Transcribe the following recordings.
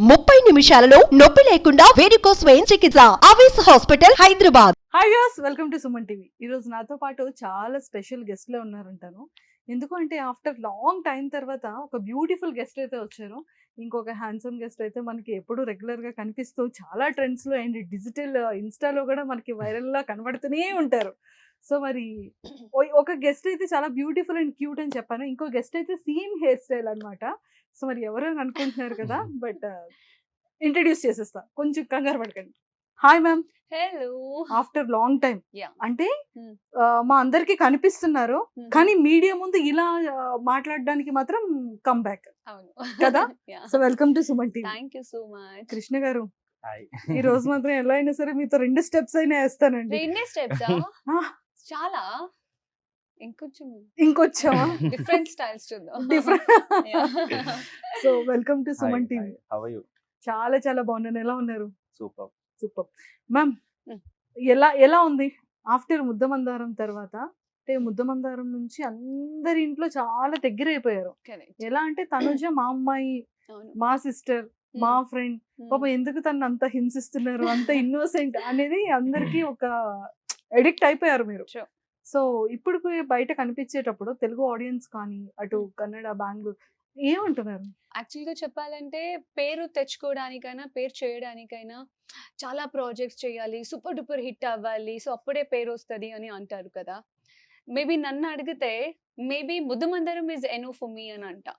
30 నిమిషాలలో నొప్పి లేకుండా వేడికోస్ వెయిన్ చికిత్స. Avesha hospital, Hyderabad. Hi viewers, welcome to Suman TV. ఈరోజు నాతో పాటు చాలా స్పెషల్ గెస్ట్లో ఉన్నారంటాను. ఎందుకంటే ఆఫ్టర్ లాంగ్ టైం తర్వాత ఒక బ్యూటిఫుల్ గెస్ట్ అయితే వచ్చారు. ఇంకొక హ్యాండ్సమ్ గెస్ట్ అయితే మనకి ఎప్పుడు రెగ్యులర్గా కనిపిస్తూ చాలా ట్రెండ్స్లో అండ్ డిజిటల్ ఇన్స్టాలో కూడా మనకి వైరల్లా కనబడుతూనే ఉంటారు. సో మరి ఒక గెస్ట్ అయితే చాలా బ్యూటిఫుల్ అండ్ క్యూట్ అని చెప్పాను. ఇంకో గెస్ట్ అయితే సేమ్ హెయిర్ స్టైల్ అనమాట. సో మరి ఎవరు అని అనుకుంటున్నారు కదా, బట్ ఇంట్రడ్యూస్ చేసేస్తా, కొంచెం కంగారు పడకండి. Hi ma'am. Hello. After long time Yeah. అంటే మా అందరికి కనిపిస్తున్నారు, కానీ మీడియా ముందు ఇలా మాట్లాడడానికి మాత్రం కమ్ బ్యాక్ అవును కదా. So welcome to Suman TV. Thank you so much. Krishna గారు, ఈ రోజు మాత్రం ఎలా అయినా సరే మీతో 2 స్టెప్స్ అయినా వేస్తానండి. రెండే స్టెప్స్ చాలా ఇంకొచ్చావా? డిఫరెంట్ స్టైల్స్ చూద్దాం. Different. So welcome to Suman TV. How are you? చాలా చాలా బాగున్నాను. ఎలా ఉన్నారు? Super. Super ma'am. ఎలా ఉంది ఆఫ్టర్ ముద్దమందారం తర్వాత? అంటే ముద్దమందారం నుంచి అందరి ఇంట్లో చాలా దగ్గర అయిపోయారు. ఎలా అంటే తనుజ మా అమ్మాయి, మా సిస్టర్, మా ఫ్రెండ్, పాప ఎందుకు తను అంత హింసిస్తున్నారు, అంత ఇన్నోసెంట్ అనేది అందరికి ఒక ఎడిక్ట్ అయిపోయారు మీరు. సో ఇప్పుడు బయట కనిపించేటప్పుడు తెలుగు ఆడియన్స్ కానీ అటు కన్నడ, బెంగళూరు ఏమంటున్నారు? యాక్చువల్గా చెప్పాలంటే పేరు తెచ్చుకోవడానికైనా పేరు చేయడానికైనా చాలా ప్రాజెక్ట్స్ చేయాలి, సూపర్ డూపర్ హిట్ అవ్వాలి, సో అప్పుడే పేరు వస్తుంది అని అంటారు కదా. మేబీ నన్ను అడిగితే మేబీ ముద్దమందరం ఈజ్ ఎనో ఫర్ మీ అని అంట.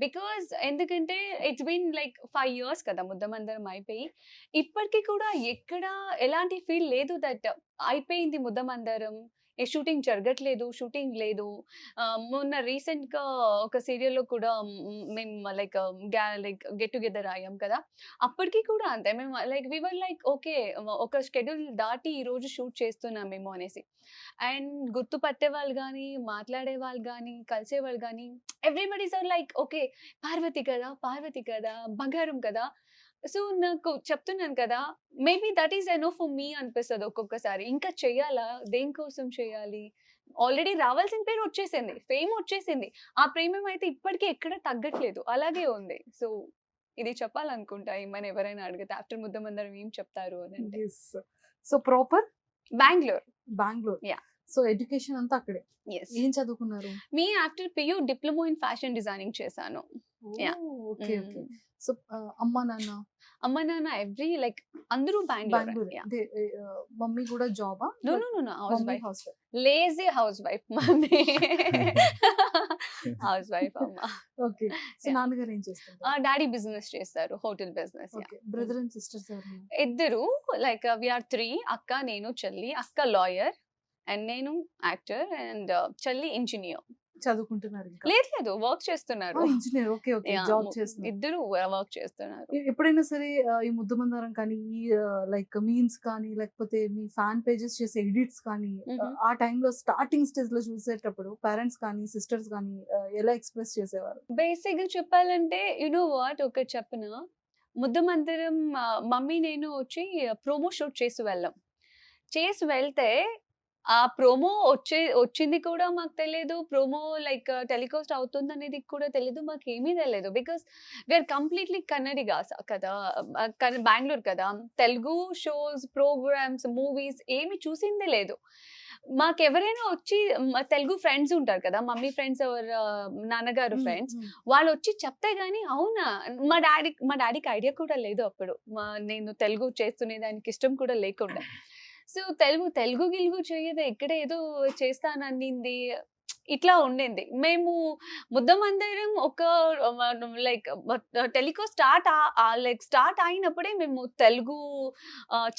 బికాజ్ ఎందుకంటే ఇట్స్ బీన్ లైక్ 5 years కదా ముద్దమందరం అయిపోయి. ఇప్పటికీ కూడా ఎక్కడ ఎలాంటి ఫీల్ లేదు దట్ అయిపోయింది ముద్దమందరం, షూటింగ్ జరగట్లేదు, షూటింగ్ లేదు. మొన్న రీసెంట్గా ఒక సీరియల్లో కూడా మేము లైక్ గెట్ టుగెదర్ అయ్యాం కదా. అప్పటికి కూడా అంతే, మేము లైక్ వీవర్ లైక్ ఓకే, ఒక షెడ్యూల్ దాటి ఈరోజు షూట్ చేస్తున్నామేమో అనేసి. అండ్ గుర్తుపట్టే వాళ్ళు కానీ, మాట్లాడే వాళ్ళు కానీ, కలిసే వాళ్ళు కానీ everybody's are like okay, Parvati కదా, బంగారం కదా. సో నాకు చెప్తున్నాను కదా, maybe that is enough for me అనిపిస్తుంది ఒక్కొక్కసారి. ఇంకా చెయ్యాలా, దేనికోసం చేయాలి, ఆల్రెడీ రావాల్సిన పేరు వచ్చేసింది, ఫేమ్ వచ్చేసింది, ఆ ప్రేమం అయితే ఇప్పటికీ ఎక్కడ తగ్గట్లేదు, అలాగే ఉంది. సో ఇది చెప్పాలనుకుంటా ఏమైనా ఎవరైనా అడిగితే ఆఫ్టర్ ముద్దమందరం ఏం చెప్తారు అని అంటే. So proper Bengaluru. Yeah. So education అంతా అక్కడే. ఏం చదువుకున్నారు? Me after P U diploma in fashion designing చేశాను. Okay okay. సో అమ్మా నాన్న ఎవ్రీ లైక్ అందరూ బెంగళూరు. అంటే మమ్మీ కూడా జాబా? No housewife, lazy housewife mummy. Housewife అమ్మ. ఓకే. సో నాన్నగారు ఏం చేస్తారు? డాడీ బిజినెస్ చేస్తారు, hotel business. Brother and sisters ఇద్దరు, లైక్ వి ఆర్ 3. అక్క, నేను, చెల్లి. అక్క లాయర్ అండ్ నేను యాక్టర్ అండ్ చెల్లి ఇంజనీర్. చదువుకుంటున్నారు? లేదు, వర్క్ చేస్తున్నారు. ఇంజనీర్. Okay okay. జాబ్ చేస్తున్నారు. ఇద్దరు వర్క్ చేస్తున్నారు. ఎప్పుడైనా సరే ఈ ముద్దమందారం కానీ, ఈ లైక్ మీమ్స్ కానీ, లేకపోతే మీ ఫ్యాన్ పేజెస్ చేసే ఎడిట్స్ కానీ, ఆ టైంలో స్టార్టింగ్ స్టేజ్ లో చూసేటప్పుడు పేరెంట్స్ కానీ, సిస్టర్స్ కానీ ఎలా ఎక్స్ప్రెస్ చేసేవారు? బేసిక్ గా చెప్పాలంటే వాట్ ఒక చెప్పిన ముద్దమందరం మమ్మీ నేను వచ్చి ప్రోమో షూట్ చేసి వెళ్తే ఆ ప్రోమో వచ్చింది కూడా మాకు తెలియదు, ప్రోమో లైక్ టెలికాస్ట్ అవుతుంది అనేది కూడా తెలియదు, మాకు ఏమీ తెలియదు. బికాస్ వీఆర్ కంప్లీట్లీ కన్నడిగా కదా, బెంగళూరు కదా. తెలుగు షోస్, ప్రోగ్రామ్స్, మూవీస్ ఏమి చూసిందే లేదు. మాకు ఎవరైనా వచ్చి తెలుగు ఫ్రెండ్స్ ఉంటారు కదా, మమ్మీ ఫ్రెండ్స్, నాన్నగారు ఫ్రెండ్స్, వాళ్ళు వచ్చి చెప్తే గానీ అవునా, మా డాడీకి ఐడియా కూడా లేదు అప్పుడు, నేను తెలుగు చేస్తునే దానికి ఇష్టం కూడా లేకుండా. సో తెలుగు గిలుగు చేయదు, ఎక్కడ ఏదో చేస్తానన్నింది, ఇట్లా ఉండింది. మేము ముద్దమందరం ఒక లైక్ టెలికాస్ట్ స్టార్ట్ అయినప్పుడే మేము తెలుగు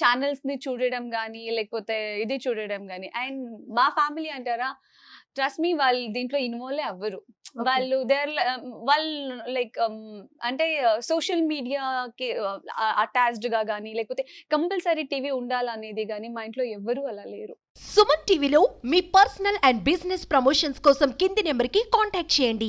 ఛానల్స్ ని చూడడం కానీ, లేకపోతే ఇది చూడడం కానీ. అండ్ మా ఫ్యామిలీ అంటారా, ట్రస్ట్ మీ, వాళ్ళు దీంట్లో ఇన్వాల్వ్ అవ్వరు. వాళ్ళు లైక్ అంటే సోషల్ మీడియాకి అటాచ్డ్ గా కానీ, లేకపోతే కంపల్సరీ టీవీ ఉండాలనేది కానీ మా ఇంట్లో ఎవ్వరూ అలా లేరు. సుమన్ టీవీలో మీ పర్సనల్ అండ్ బిజినెస్ ప్రమోషన్స్ కోసం కింది నెంబర్ కి కాంటాక్ట్ చేయండి.